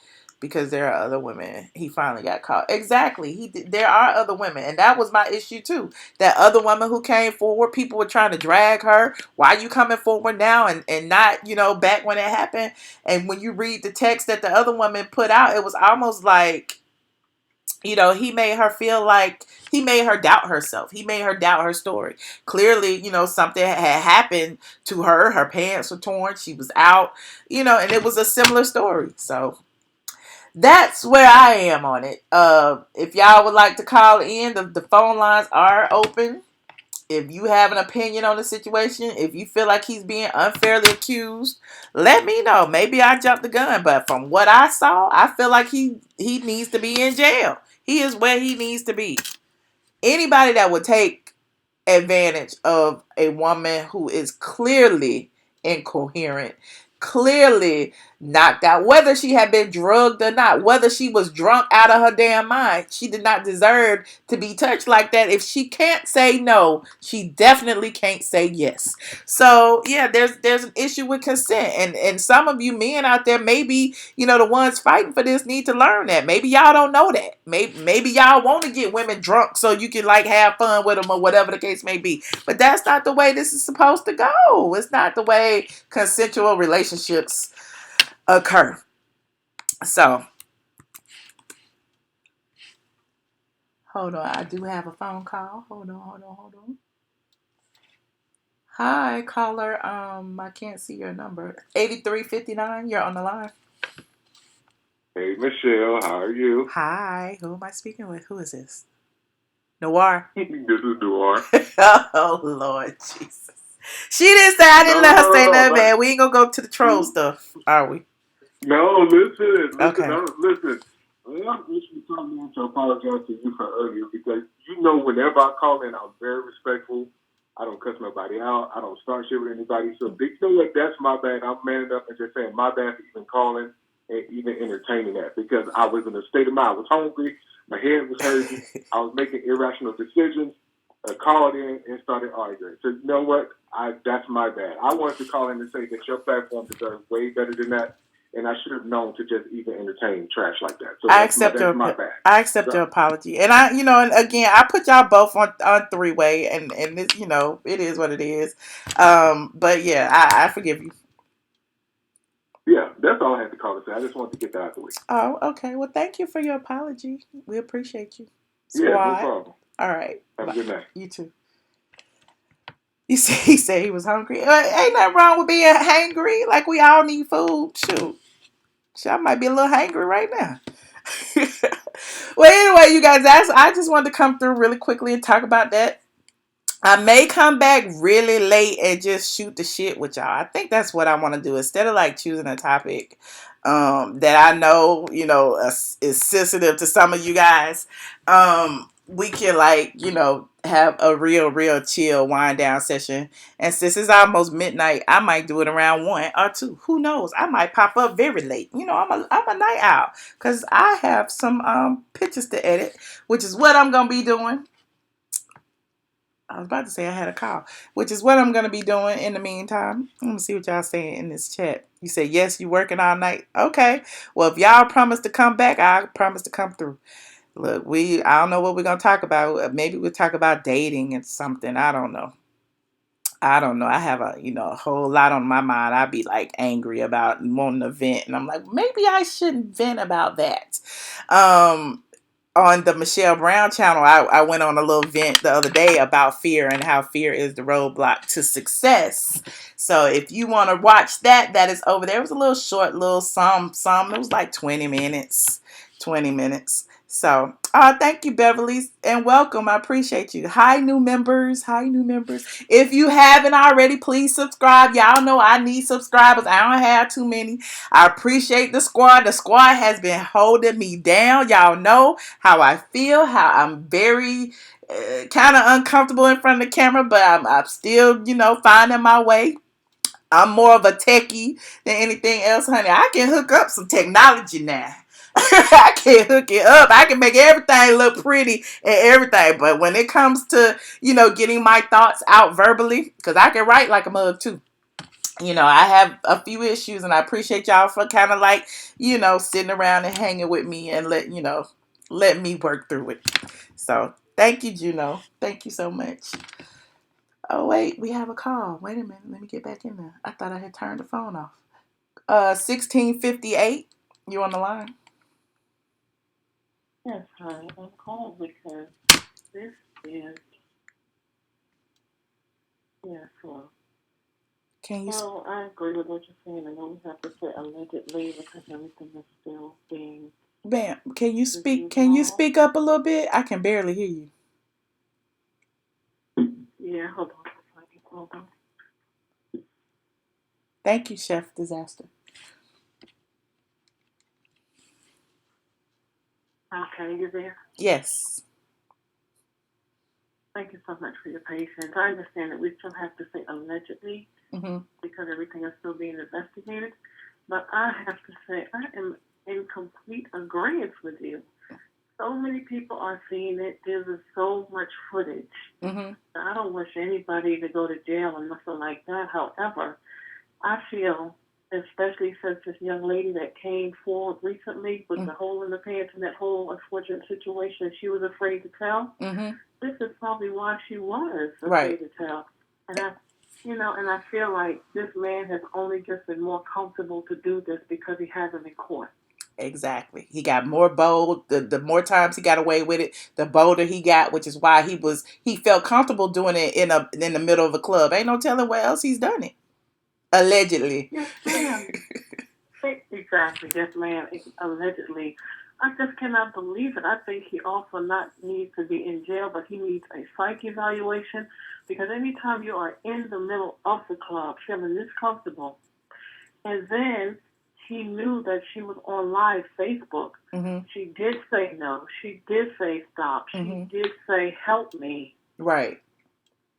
because there are other women. He finally got caught. Exactly. There are other women. And that was my issue too. That other woman who came forward, people were trying to drag her. Why are you coming forward now and not, back when it happened? And when you read the text that the other woman put out, it was almost like, he made her feel like, he made her doubt herself. He made her doubt her story. Clearly, something had happened to her. Her pants were torn. She was out, and it was a similar story. So that's where I am on it. If y'all would like to call in, the phone lines are open. If you have an opinion on the situation, if you feel like he's being unfairly accused, let me know. Maybe I jumped the gun, but from what I saw, I feel like he needs to be in jail. He is where he needs to be. Anybody that would take advantage of a woman who is clearly incoherent, clearly knocked out, whether she had been drugged or not, whether she was drunk out of her damn mind, she did not deserve to be touched like that. If she can't say no, she definitely can't say yes. So yeah, there's an issue with consent, and some of you men out there, maybe the ones fighting for this, need to learn that. Maybe y'all don't know that. Maybe y'all want to get women drunk so you can like have fun with them or whatever the case may be. But that's not the way this is supposed to go. It's not the way consensual relationships occur. So, hold on. I do have a phone call. Hold on. Hi, caller. I can't see your number. 8359. You're on the line. Hey, Michelle. How are you? Hi. Who am I speaking with? Who is this? Noir. This is Noir. Oh, Lord Jesus. She didn't say, I didn't let her say nothing bad. We ain't gonna go to the troll stuff, are we? No, listen. Okay. Listen. I'm just calling to apologize to you for earlier, because whenever I call in, I'm very respectful. I don't cuss nobody out. I don't start shit with anybody. So, you know what? That's my bad. I'm manning up and just saying my bad for even calling and even entertaining that, because I was in a state of mind. I was hungry. My head was hurting. I was making irrational decisions. I called in and started arguing. So, you know what? That's my bad. I wanted to call in and say that your platform deserves way better than that. And I should have known to just even entertain trash like that. So I accept your apology. And and again, I put y'all both on three-way, and it's, it is what it is. But yeah, I forgive you. Yeah, that's all I had to call to say. I just wanted to get that out of the way. Oh, okay. Well, thank you for your apology. We appreciate you. Squad. Yeah, no problem. All right. Have a good night. You too. He said he was hungry. Ain't nothing wrong with being hangry. Like, we all need food. Shoot, I might be a little hangry right now. Well, anyway, you guys, I just wanted to come through really quickly and talk about that. I may come back really late and just shoot the shit with y'all. I think that's what I want to do, instead of like choosing a topic that I know, is sensitive to some of you guys. We can have a real chill wind down session. And since it's almost midnight, I might do it around 1 or 2. Who knows? I might pop up very late. I'm a night owl, because I have some pictures to edit, which is what I'm gonna be doing. I was about to say I had a call, which is what I'm going to be doing in the meantime. Let me see what y'all saying in this chat. You say, yes, you working all night. Okay. Well, if y'all promise to come back, I promise to come through. Look, I don't know what we're going to talk about. Maybe we'll talk about dating and something. I don't know. I have a whole lot on my mind. I'd be like angry about wanting to vent. And I'm like, maybe I shouldn't vent about that. on the Michelle Brown channel, I went on a little vent the other day about fear and how fear is the roadblock to success. So if you want to watch that, that is over there. It was a little short, little some. It was like 20 minutes. 20 minutes. So, thank you, Beverly, and welcome. I appreciate you. Hi, new members. Hi, new members. If you haven't already, please subscribe. Y'all know I need subscribers. I don't have too many. I appreciate the squad. The squad has been holding me down. Y'all know how I feel, how I'm very kind of uncomfortable in front of the camera, but I'm still, finding my way. I'm more of a techie than anything else, honey. I can hook up some technology now. I can hook it up. I can make everything look pretty and everything. But when it comes to, getting my thoughts out verbally, because I can write like a mug too. I have a few issues, and I appreciate y'all for kind of like, sitting around and hanging with me and let me work through it. So thank you, Juno. Thank you so much. Oh, wait, we have a call. Wait a minute. Let me get back in there. I thought I had turned the phone off. 1658. You on the line? Yes, hi. I'm calling because this is, well. Can you? Well, I agree with what you're saying. I know we have to say allegedly because everything is still being. Bam. Can you speak? Can you speak up a little bit? I can barely hear you. Yeah, hold on. Thank you, Chef Disaster. Okay, you there? Yes. Thank you so much for your patience. I understand that we still have to say allegedly because everything is still being investigated. But I have to say I am in complete agreement with you. So many people are seeing it. There's so much footage. I don't wish anybody to go to jail or nothing like that. However, I feel, especially since this young lady that came forward recently with the hole in the pants and that whole unfortunate situation, she was afraid to tell. This is probably why she was afraid to tell. And I feel like this man has only just been more comfortable to do this because he hasn't been caught. Exactly. He got more bold. The more times he got away with it, the bolder he got, which is why he felt comfortable doing it in the middle of a club. Ain't no telling where else he's done it. Allegedly. Yes, ma'am. Exactly. Yes, ma'am. Allegedly. I just cannot believe it. I think he also not needs to be in jail, but he needs a psych evaluation because anytime you are in the middle of the club feeling this comfortable, and then he knew that she was on live Facebook. She did say no. She did say stop. She did say help me. Right.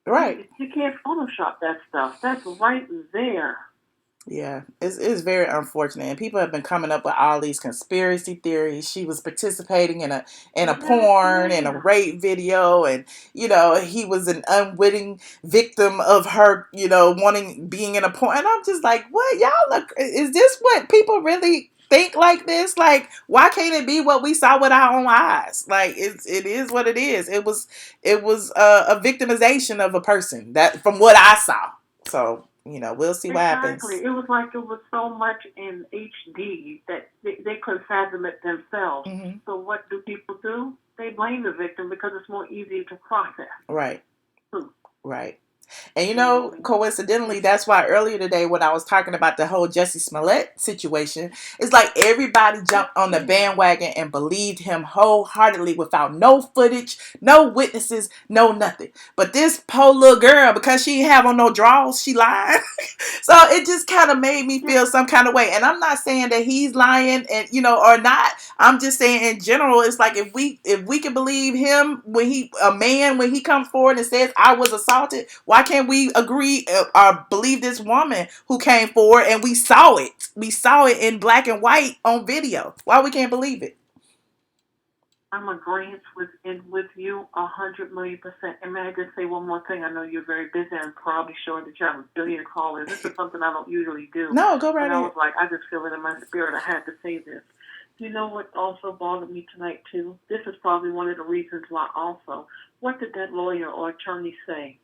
You can't Photoshop that stuff. That's right there. Yeah, it's very unfortunate, and people have been coming up with all these conspiracy theories. She was participating in a porn and a rape video, and he was an unwitting victim of her, being in a porn. And I'm just like, what, y'all? Is this what people really think like this? Like, why can't it be what we saw with our own eyes? Like, it is what it is. It was a victimization of a person that from what I saw. So. We'll see what happens. Exactly. It was like it was so much in HD that they couldn't fathom it themselves. So what do people do? They blame the victim because it's more easy to process. Right. Right. And coincidentally, that's why earlier today when I was talking about the whole Jussie Smollett situation, it's like everybody jumped on the bandwagon and believed him wholeheartedly without no footage, no witnesses, no nothing. But this poor little girl, because she didn't have on no drawers, she lied. So it just kind of made me feel some kind of way. And I'm not saying that he's lying and or not. I'm just saying in general, it's like if we can believe him when he comes forward and says I was assaulted, why can't we agree or believe this woman who came forward and we saw it? We saw it in black and white on video. Why we can't believe it? I'm agreeing with you 100,000,000%. And may I just say one more thing? I know you're very busy and probably sure that you have a billion callers. This is something I don't usually do. No, go right ahead. I was like, I just feel it in my spirit. I had to say this. You know what also bothered me tonight too? This is probably one of the reasons why also. What did that lawyer or attorney say?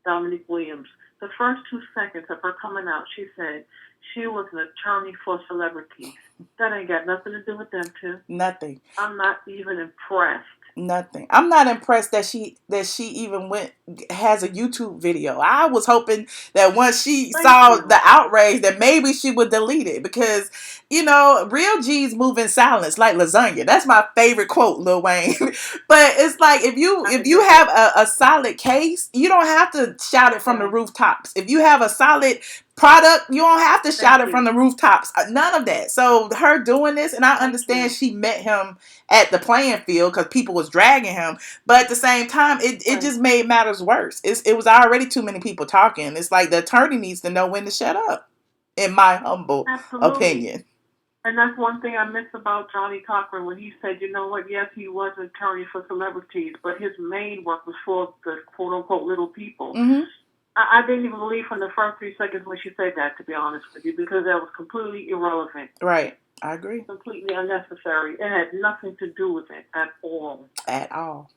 Dominique Williams, the first 2 seconds of her coming out, she said she was an attorney for celebrities. That ain't got nothing to do with them two. Nothing. I'm not even impressed. Nothing. I'm not impressed that she even has a YouTube video. I was hoping that once she saw the outrage that maybe she would delete it, because real G's move in silence like lasagna. That's my favorite quote, Lil Wayne. But it's like if you have a solid case, you don't have to shout it from the rooftops. If you have a solid product, you don't have to shout it from the rooftops. None of that. So her doing this, and I understand she met him at the playing field because people was dragging him, but at the same time, it just made matters worse. It was already too many people talking. It's like the attorney needs to know when to shut up, in my humble opinion. And that's one thing I miss about Johnny Cochran when he said, you know what, yes, he was an attorney for celebrities, but his main work was for the quote-unquote little people. Mm-hmm. I didn't even believe from the first 3 seconds when she said that, to be honest with you, because that was completely irrelevant. Right. I agree. Completely unnecessary. It had nothing to do with it at all. At all.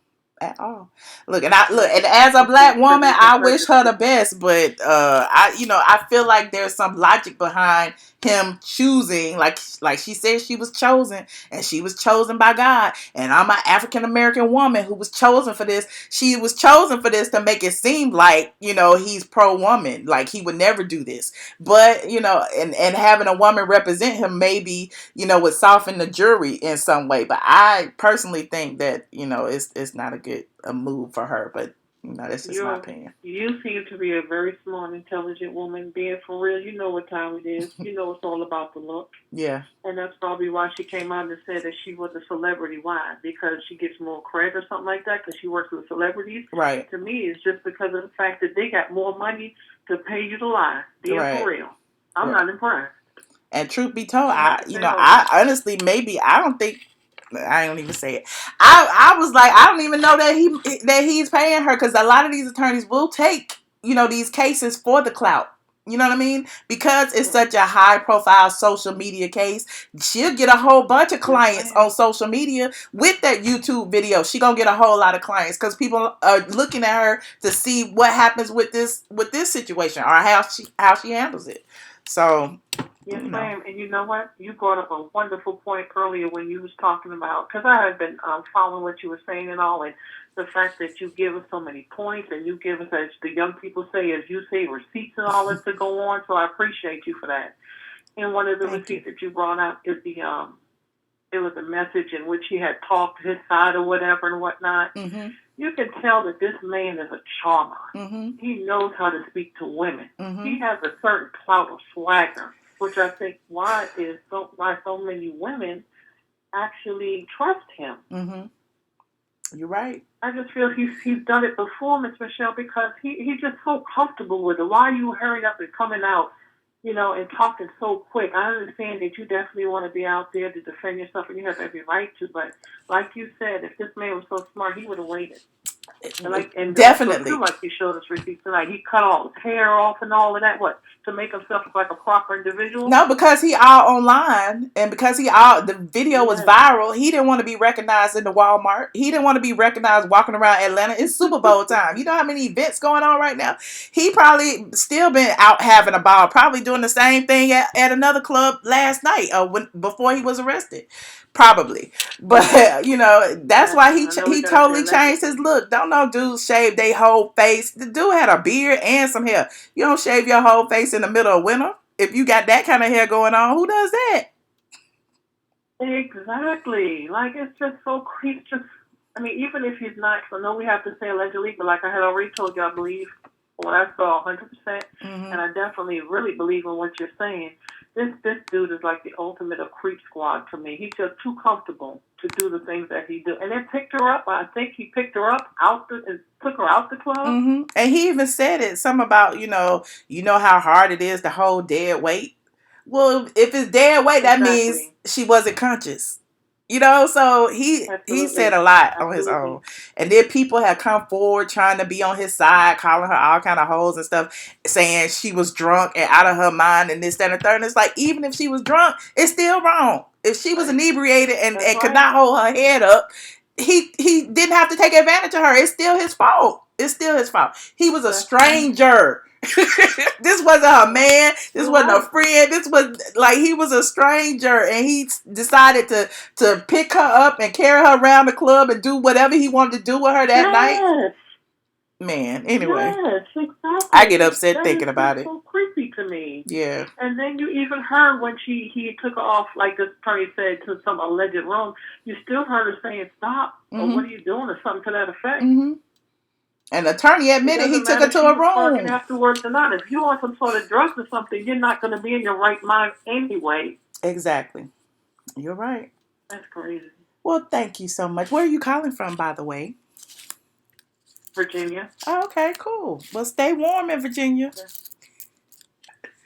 Look, and as a black woman, I wish her the best, but I feel like there's some logic behind him choosing, like she said, she was chosen, and she was chosen by God, and I'm an African American woman who was chosen for this. She was chosen for this to make it seem like he's pro woman, like he would never do this, but and having a woman represent him maybe would soften the jury in some way, but I personally think that it's not a move for her, but that's just my opinion. You seem to be a very smart, intelligent woman. Being for real, you know what time it is. You know it's all about the look. Yeah. And that's probably why she came out and said that she was a celebrity. Why? Because she gets more credit or something like that because she works with celebrities? Right. To me, it's just because of the fact that they got more money to pay you to lie. Being for real. I'm not impressed. And truth be told, I honestly, maybe, I don't even say it. I was like, I don't even know that he's paying her, because a lot of these attorneys will take, these cases for the clout. You know what I mean? Because it's such a high profile social media case, she'll get a whole bunch of clients on social media with that YouTube video. She gonna get a whole lot of clients because people are looking at her to see what happens with this situation, or how she handles it. So yes, ma'am. And you know what? You brought up a wonderful point earlier when you was talking about, because I had been following what you were saying and all, and the fact that you give us so many points and you give us, as the young people say, as you say, receipts and all this to go on. So I appreciate you for that. And one of the receipts that you brought out is it was a message in which he had talked his side or whatever and whatnot. Mm-hmm. You can tell that this man is a charmer. Mm-hmm. He knows how to speak to women. Mm-hmm. He has a certain clout of swagger, which I think why so many women actually trust him. Mm-hmm. You're right. I just feel he's done it before, Miss Michelle, because he's just so comfortable with it. Why are you hurrying up and coming out, and talking so quick? I understand that you definitely want to be out there to defend yourself, and you have every right to, but like you said, if this man was so smart, he would have waited. And definitely. Like he showed us receipts tonight. He cut all his hair off and all of that. What? To make himself look like a proper individual? No, because he all online, and because the video was viral, he didn't want to be recognized in the Walmart. He didn't want to be recognized walking around Atlanta. It's Super Bowl time. You know how many events going on right now? He probably still been out having a ball, probably doing the same thing at another club last night or before he was arrested. Probably. But, that's why he totally changed his look. Don't no dudes shave their whole face. The dude had a beard and some hair. You don't shave your whole face in the middle of winter. If you got that kind of hair going on, who does that? Exactly. Like, it's just so creepy. Even if he's not, I know we have to say allegedly, but like I had already told you, I believe what I saw 100%. Mm-hmm. And I definitely really believe in what you're saying. This dude is like the ultimate of creep squad to me. He's just too comfortable to do the things that he do. And then picked her up. I think he picked her up and took her out the club. Mm-hmm. And he even said it, something about, you know how hard it is to hold dead weight. Well, if it's dead weight, that means she wasn't conscious. So he said a lot on his own. And then people have come forward trying to be on his side, calling her all kind of hoes and stuff, saying she was drunk and out of her mind and this, that, and the third. And it's like, even if she was drunk, it's still wrong. If she was inebriated and could not hold her head up, he didn't have to take advantage of her. It's still his fault. It's still his fault. He was a stranger. This wasn't her man. This wasn't a friend. This was like he was a stranger, and he decided to pick her up and carry her around the club and do whatever he wanted to do with her that night. Man, anyway. Yes, exactly. I get upset thinking about it. So creepy to me. Yeah. And then you even heard when he took her off, like the attorney said, to some alleged room. You still heard her saying "stop" or "what are you doing" or something to that effect. Mm-hmm. And the attorney admitted he took her to a room. Afterwards or not, if you on some sort of drugs or something, you're not going to be in your right mind anyway. Exactly. You're right. That's crazy. Well, thank you so much. Where are you calling from, by the way? Virginia. Oh, okay, cool. Well, stay warm in Virginia.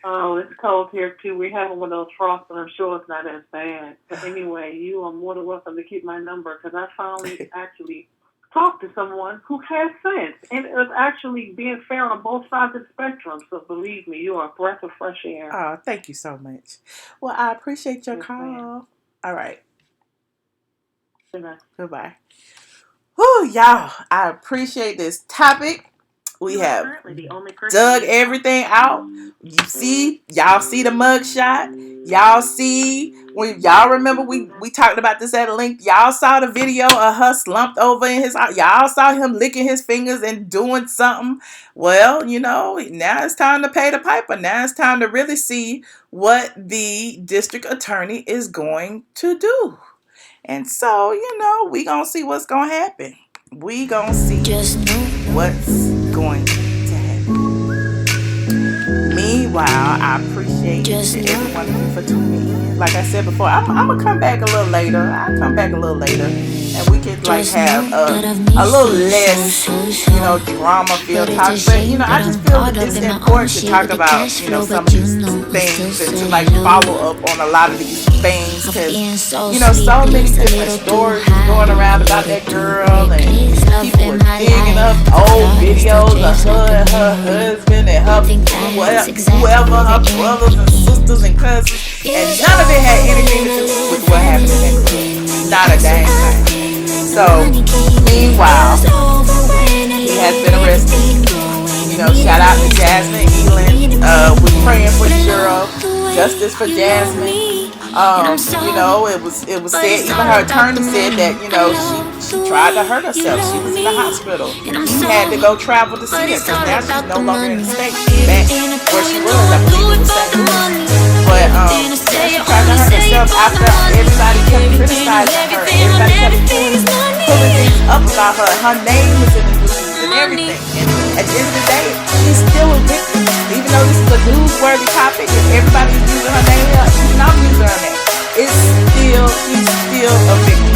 Oh, it's cold here too. We have one of those frosts, but I'm sure it's not as bad. But anyway, you are more than welcome to keep my number because I finally actually talked to someone who has sense and is actually being fair on both sides of the spectrum. So believe me, you are a breath of fresh air. Oh, thank you so much. Well, I appreciate your call. Ma'am. All right. Goodbye. Goodbye. Whew, y'all, I appreciate this topic. We have dug everything out. Y'all see the mugshot. Y'all see, when y'all remember we talked about this at length. Y'all saw the video of her slumped over in his house. Y'all saw him licking his fingers and doing something. Well, now it's time to pay the piper. Now it's time to really see what the district attorney is going to do. And so, we gonna see what's gonna happen. We gonna see what's going to happen. Meanwhile, I appreciate everyone for tuning in. Like I said before, I'm gonna come back a little later. I'll come back a little later, and we could have a little less, drama filled talk. But I just feel that it's important to talk about some of these things and to follow up on a lot of these things because so many different stories going around about that girl and people were digging up old videos of her and her husband and her whoever, her brothers and sisters and cousins, and none of it had anything to do with what happened in that group. Not a dang thing. So, meanwhile, he has been arrested. Shout out to Jasmine, Eiland. We're praying for the girl. Justice for Jasmine. It was said, even her attorney said that, she tried to hurt herself. She was in the hospital. He had to go travel to see her because now she's no longer in the state. She's back where she was, I believe, in St. Louis. But she tried to hurt herself after everybody kept criticizing her. Everybody kept pulling things up about her. Her name was in the news and everything. And at the end of the day, she's still a victim. Even though this is a newsworthy topic and everybody's using her name, she's not using her name. She's still a victim.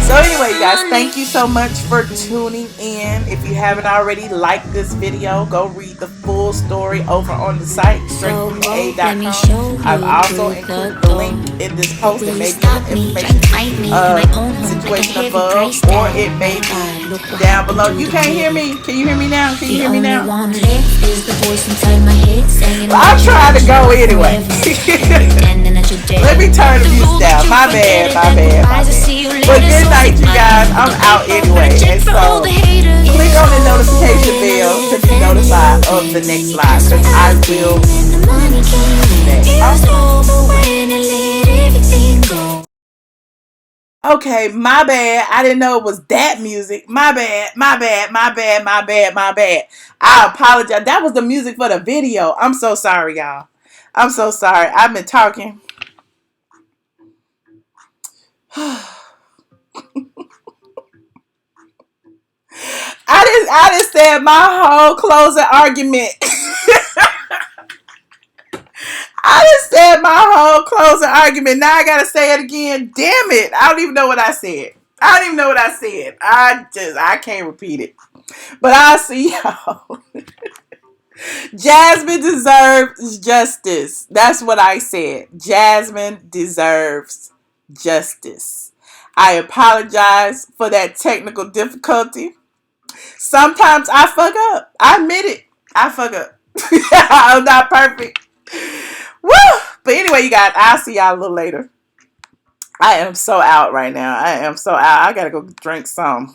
So anyway, guys, thank you so much for tuning in. If you haven't already liked this video, go read the full story over on the site, straightfroma.com. I've also included the link in this post. It may be the information situation above, or it may be down below. You can't hear me. Can you hear me now? Can you hear me now? Well, I'm trying to go anyway. Let me turn the music down. My bad. But good night, you guys. I'm out anyway. And so, click on the notification bell to be notified of the next live. Because I will Okay, my bad. I didn't know it was that music. My bad. I apologize. That was the music for the video. I'm so sorry, y'all. I'm so sorry. I've been talking. I just said my whole closing argument. Now I gotta say it again. Damn it. I don't even know what I said. I can't repeat it. But I'll see y'all. Jasmine deserves justice. That's what I said. Jasmine deserves justice. I apologize for that technical difficulty. Sometimes I fuck up. I admit it. I fuck up. I'm not perfect. Woo! But anyway, you guys, I'll see y'all a little later. I am so out right now. I gotta go drink some.